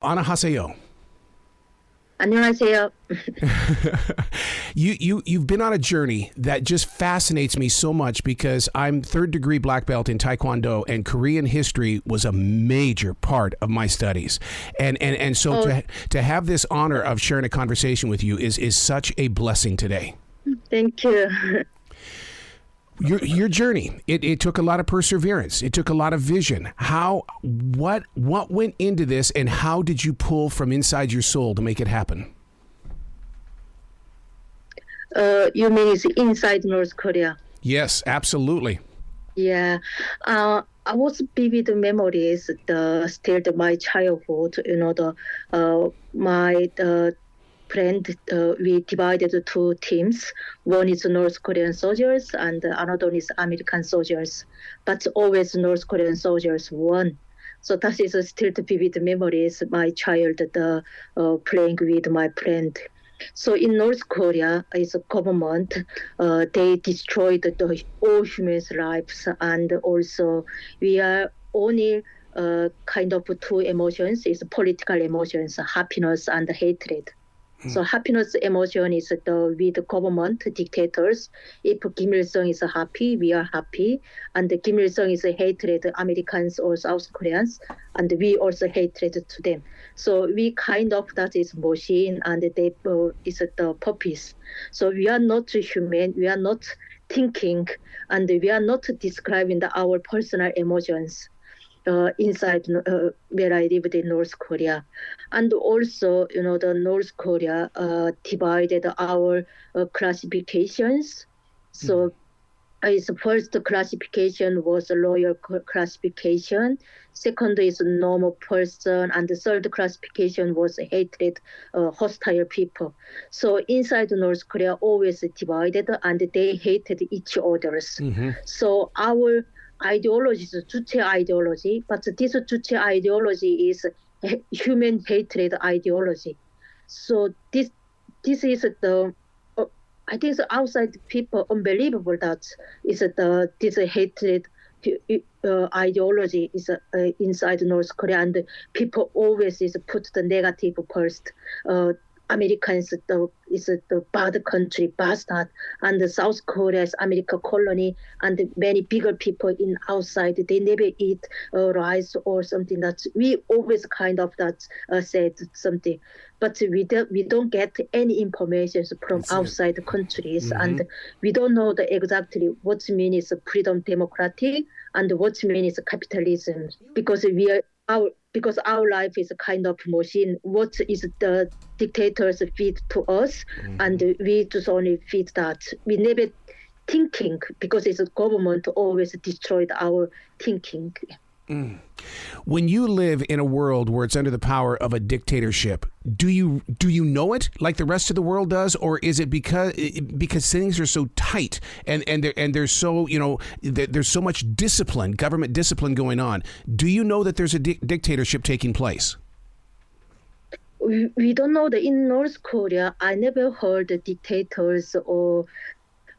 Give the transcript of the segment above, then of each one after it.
안녕하세요. 안녕하세요. You've been on a journey that just fascinates me so much because I'm third degree black belt in Taekwondo, and Korean history was a major part of my studies. So to have this honor of sharing a conversation with you is such a blessing today. Thank you. Your journey, it took a lot of perseverance. It took a lot of vision. What went into this, and how did you pull from inside your soul to make it happen? You mean it's inside North Korea? Yes, absolutely. Yeah. I was vivid memories, still my childhood, my friend, we divided two teams. One is North Korean soldiers and another one is American soldiers. But always North Korean soldiers won. So that is still the vivid memories, my child playing with my friend. So in North Korea, as a government, they destroyed all humans' lives, and also we are only kind of two emotions, is political emotions, happiness and hatred. So happiness emotion is with the government dictators. If Kim Il-sung is happy, we are happy. And Kim Il-sung is hatred, Americans or South Koreans, and we also hatred to them. So we kind of, that is machine, and they is the purpose. So we are not human, we are not thinking, and we are not describing our personal emotions. Inside where I lived in North Korea. And also, the North Korea divided our classifications. So its first classification was a loyal classification. Second is normal person. And the third classification was hatred, hostile people. So inside North Korea always divided, and they hated each others. Mm-hmm. So our ideology is Juche ideology, but this Juche ideology is human hatred ideology. So this is I think outside people unbelievable that is this hatred ideology is inside North Korea, and people always is put the negative first. Americans is the bad country, bastard, and the South Korea is American colony, and many bigger people in outside, they never eat rice or something. That we always kind of that said something, but we don't get any information from outside the countries, and we don't know exactly what means freedom democratic and what means capitalism, because our life is a kind of machine. What is the dictators feed to us, and we just only feed that. We never thinking, because it's a government always destroyed our thinking. When you live in a world where it's under the power of a dictatorship, do you know it like the rest of the world does, or is it because things are so tight and there's so there's so much discipline, government discipline going on? Do you know that there's a dictatorship taking place? We don't know that in North Korea. I never heard the dictators or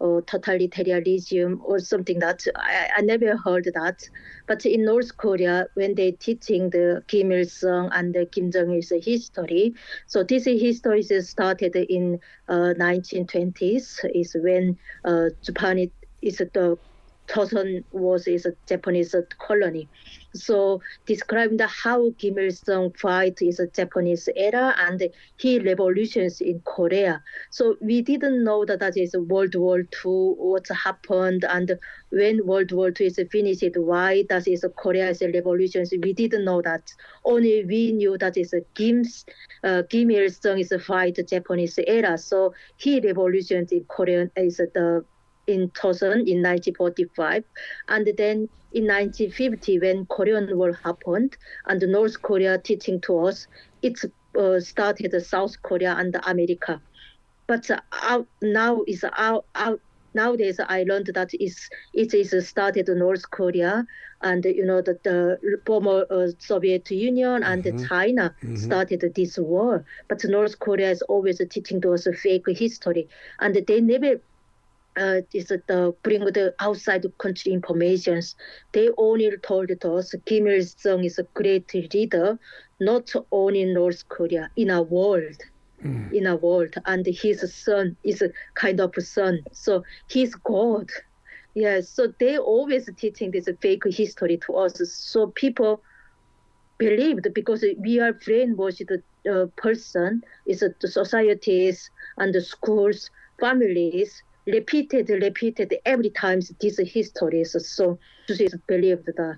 totalitarianism or something that I never heard that. But in North Korea, when they teaching the Kim Il-sung and the Kim Jong-il's history, so this history started in 1920s, is when Japan is the Joseon was a Japanese colony. So describing how Kim Il-sung fight is a Japanese era and he revolutions in Korea. So we didn't know that is World War II, what happened, and when World War II is finished, why that is Korea is a revolution. So we didn't know that. Only we knew that is Kim Il-sung is a fight Japanese era. So he revolutions in Korea is in Joseon in 1945, and then in 1950 when Korean War happened and North Korea teaching to us, it started South Korea and America. But nowadays I learned that it is started North Korea, and the former Soviet Union and China started this war. But North Korea is always teaching to us a fake history, and they never bring the outside country informations. They only told us Kim Il-sung is a great leader, not only in North Korea, in a world. In a world, and his son is a kind of son, so he's God. Yes, so they always teaching this fake history to us. So people believed because we are brainwashed. Person is the societies and the schools, families repeated every time these histories. So just believed that.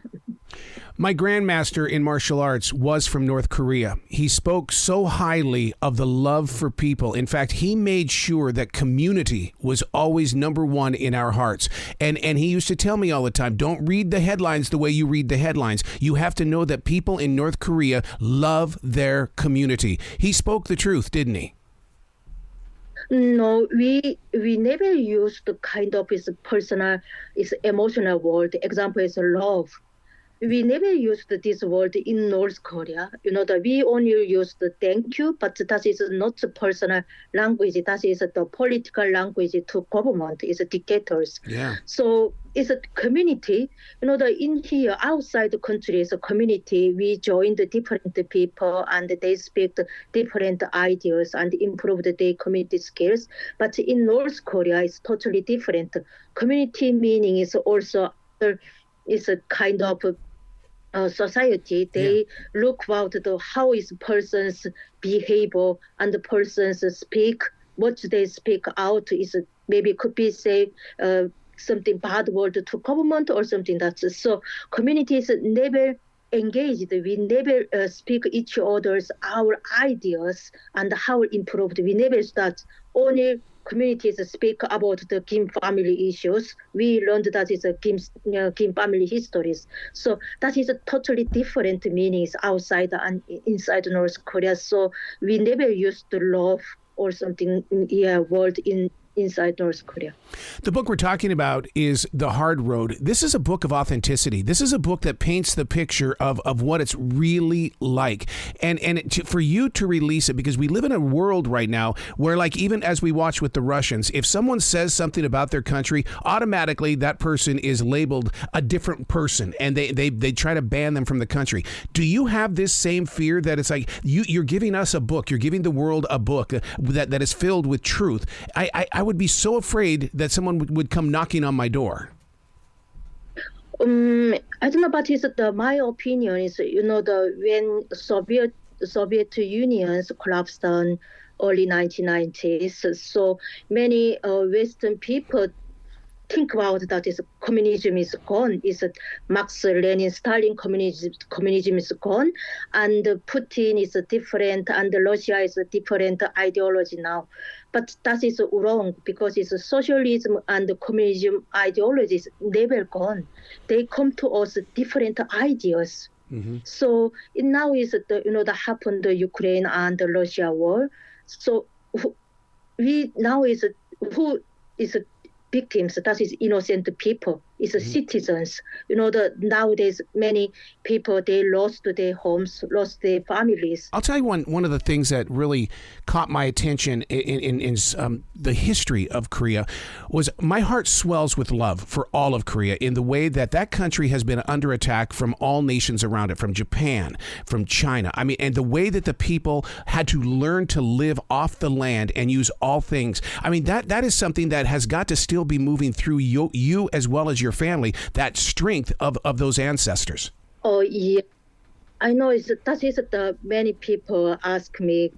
My grandmaster in martial arts was from North Korea. He spoke so highly of the love for people. In fact, he made sure that community was always number one in our hearts. And he used to tell me all the time, don't read the headlines the way you read the headlines. You have to know that people in North Korea love their community. He spoke the truth, didn't he? No, we never used the kind of is personal, is emotional word. Example is love. We never used this word in North Korea. That we only use the thank you, but that is not the personal language. That is the political language to government, is dictators. Yeah. So it's a community. In here, outside the country, is a community. We join the different people and they speak the different ideas and improve their community skills. But in North Korea, it's totally different. Community meaning is also is a kind of society. They look about how is person's behavior and the person's speak, what they speak out is maybe could be say something bad word to government or something that's so communities never engaged. We never speak each other's our ideas and how improved. We never start only communities speak about the Kim family issues. We learned that is a Kim family histories. So that is a totally different meanings outside and inside North Korea. So we never used the love or something word inside North Korea. The book we're talking about is The Hard Road. This is a book of authenticity. This is a book that paints the picture of what it's really like. And for you to release it, because we live in a world right now where, like, even as we watch with the Russians, if someone says something about their country, automatically that person is labeled a different person and they try to ban them from the country. Do you have this same fear that it's like you're giving us a book, you're giving the world a book that is filled with truth? I would be so afraid that someone would come knocking on my door. I don't know, but my opinion is, when Soviet Union's collapsed in early 1990s, so many Western people think about that is communism is gone. Is Marx, Lenin, Stalin communism is gone, and Putin is different, and Russia is a different ideology now. But that is wrong because it's socialism and communism ideologies never gone. They come to us different ideas. Mm-hmm. So now is that happened the Ukraine and the Russia war. So we now is who is victims, that is innocent people, is citizens. Nowadays many people, they lost their homes, lost their families. I'll tell you one of the things that really caught my attention in the history of Korea was my heart swells with love for all of Korea in the way that country has been under attack from all nations around it, from Japan, from China. I mean, and the way that the people had to learn to live off the land and use all things. I mean, that is something that has got to still be moving through you as well as your family, that strength of those ancestors. Oh, yeah. I know that is many people ask me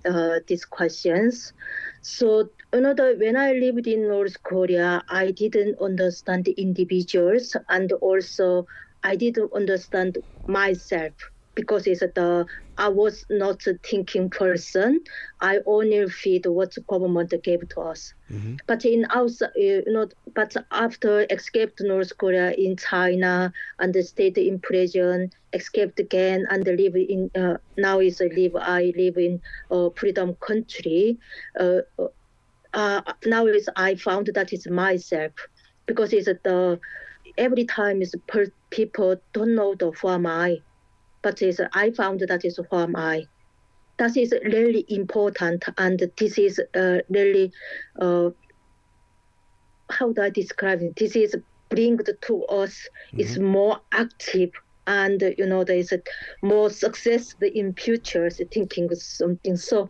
these questions. So, when I lived in North Korea, I didn't understand the individuals, and also I didn't understand myself because I was not a thinking person. I only feed what the government gave to us. Mm-hmm. But after escaped North Korea in China and stayed in prison, escaped again and live in I live in freedom country. Now I found that is myself because every time people don't know who am I. But I found that is who am I. That is really important, and this is really, how do I describe it? This is bring to us is more active and there is a more success in future, thinking something. So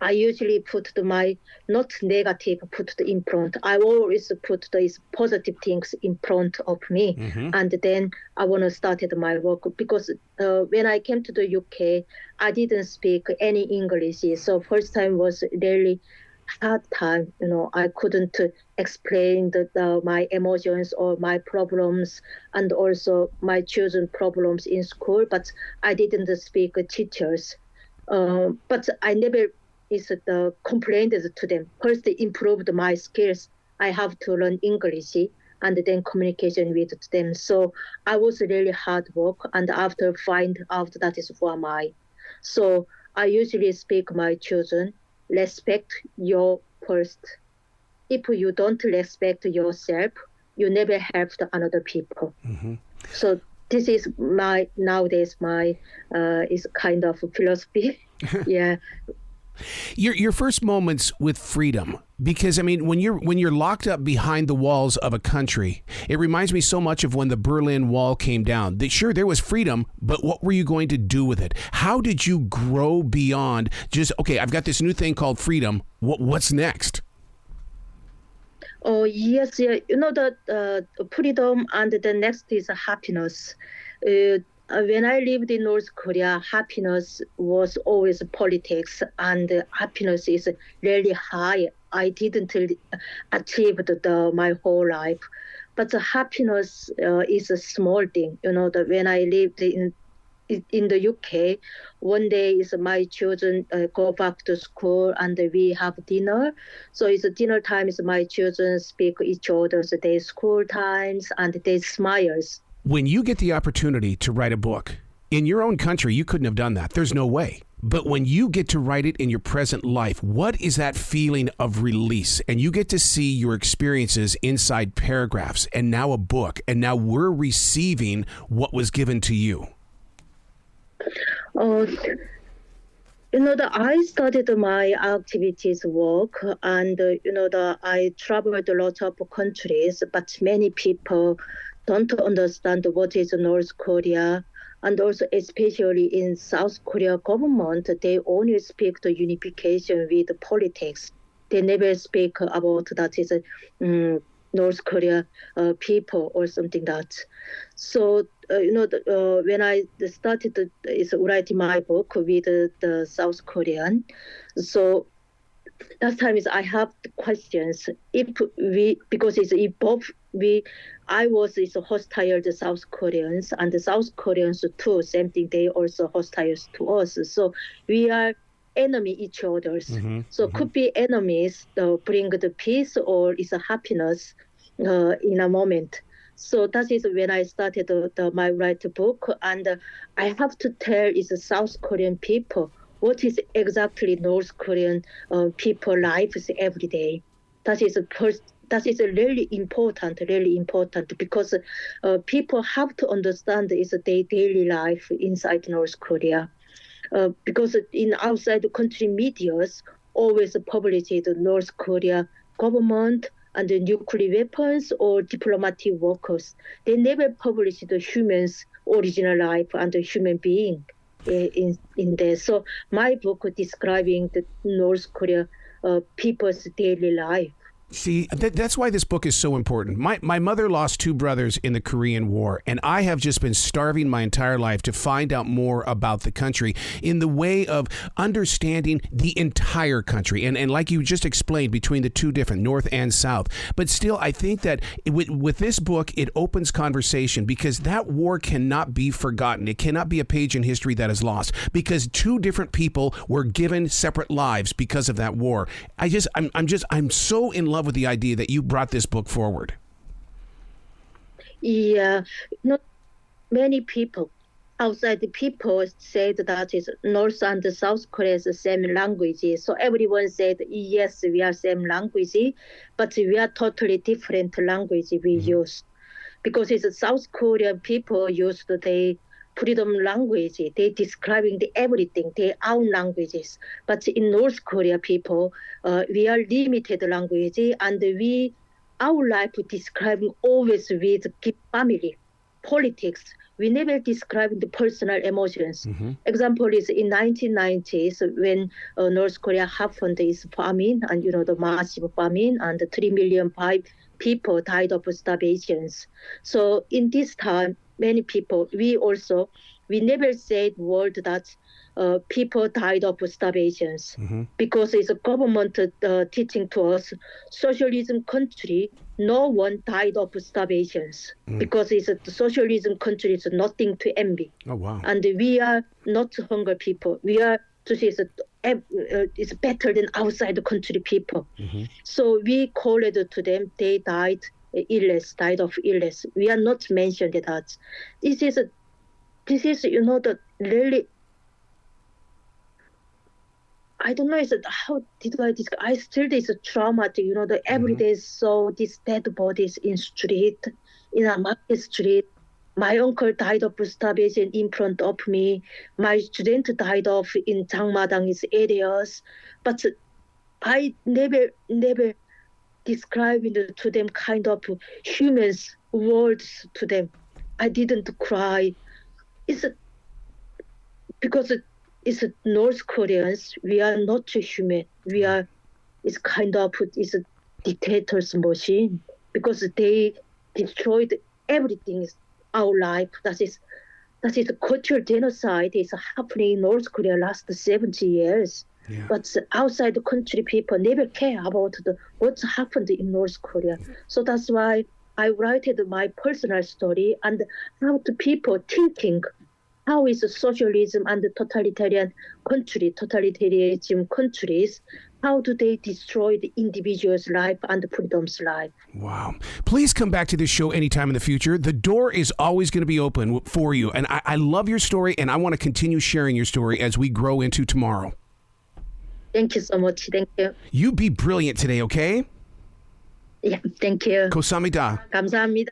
I usually put my not negative, put the in front. I always put these positive things in front of me, and then I want to start my work because when I came to the UK, I didn't speak any English. So first time was really hard time. I couldn't explain my emotions or my problems, and also my children problems in school. But I didn't speak teachers. But I never complained to them. First, improved my skills. I have to learn English and then communication with them. So I was really hard work, and after find out that is for my. So I usually speak my children, respect your first. If you don't respect yourself, you never help the another people. So this is my nowadays my is kind of philosophy. Yeah. Your first moments with freedom, because I mean, when you're locked up behind the walls of a country, it reminds me so much of when the Berlin Wall came down. Sure, there was freedom, but what were you going to do with it? How did you grow beyond just, okay, I've got this new thing called freedom. What's next? Oh yes, yeah. The freedom, and the next is happiness. When I lived in North Korea, happiness was always politics, and happiness is really high. I didn't achieve my whole life, but the happiness is a small thing. When I lived in the UK, one day is my children go back to school and we have dinner. So it's dinner time. Is my children speak each other's their school times and they smiles. When you get the opportunity to write a book in your own country, you couldn't have done that. There's no way. But when you get to write it in your present life, what is that feeling of release? And you get to see your experiences inside paragraphs and now a book. And now we're receiving what was given to you. I started my activities work, and I traveled a lot of countries, but many people don't understand what is North Korea, and also especially in South Korea government, they only speak the unification with politics. They never speak about that is North Korea people or something that. So when I started writing my book with the South Korean, so that time is I have the questions. Because I was hostile to South Koreans, and the South Koreans too, same thing, they also hostile to us. So we are enemy each other's. Could be enemies bring the peace or is a happiness in a moment. So that is when I started my write book, and I have to tell is the South Korean people what is exactly North Korean people lives every day. That is really important because people have to understand is their daily life inside North Korea. Because in outside the country medias always publish the North Korea government and the nuclear weapons or diplomatic workers. They never publish the human's original life and the human being in there. So my book describing the North Korea people's daily life. See, that's why this book is so important. My mother lost two brothers in the Korean War, and I have just been starving my entire life to find out more about the country in the way of understanding the entire country. And like you just explained, between the two different, North and South. But still, I think that with this book, it opens conversation because that war cannot be forgotten. It cannot be a page in history that is lost because two different people were given separate lives because of that war. I'm so in love with the idea that you brought this book forward. Yeah, not many people outside the people said that is North and South Korea is the same language. So everyone said yes, we are same language, but we are totally different language we use because it's South Korean people use the freedom language. They describing everything, their own languages. But in North Korea people, we are limited language, and our life describing always with family. politics. We never describe the personal emotions. Example is in 1990s when North Korea happened this famine and the massive famine and 3 million people died of starvations. So in this time, many people, we never said word that people died of starvations because it's a government teaching to us socialism country. No one died of starvations because it's a socialism country. It's nothing to envy. Oh wow! And we are not hunger people. We are to say it's better than outside the country people. So we called it to them. They died of illness. We are not mentioned that. This is the really. I don't know. How did I describe? I still is traumatic. The every day saw these dead bodies in street, in a market street. My uncle died of starvation in front of me. My student died of in Jangmadang's areas, but I never described it to them kind of humans words to them. I didn't cry. It's because it's North Koreans. We are not human. It's kind of it's a dictator's machine because they destroyed everything our life. That is cultural genocide is happening in North Korea last 70 years. Yeah. But outside the country, people never care about what's happened in North Korea. So that's why I wrote my personal story and how the people thinking. How is socialism and the totalitarianism countries, how do they destroy the individual's life and the freedom's life? Wow. Please come back to this show anytime in the future. The door is always going to be open for you. And I love your story, and I want to continue sharing your story as we grow into tomorrow. Thank you so much. Thank you. You be brilliant today, okay? Yeah, thank you. 감사합니다. 감사합니다.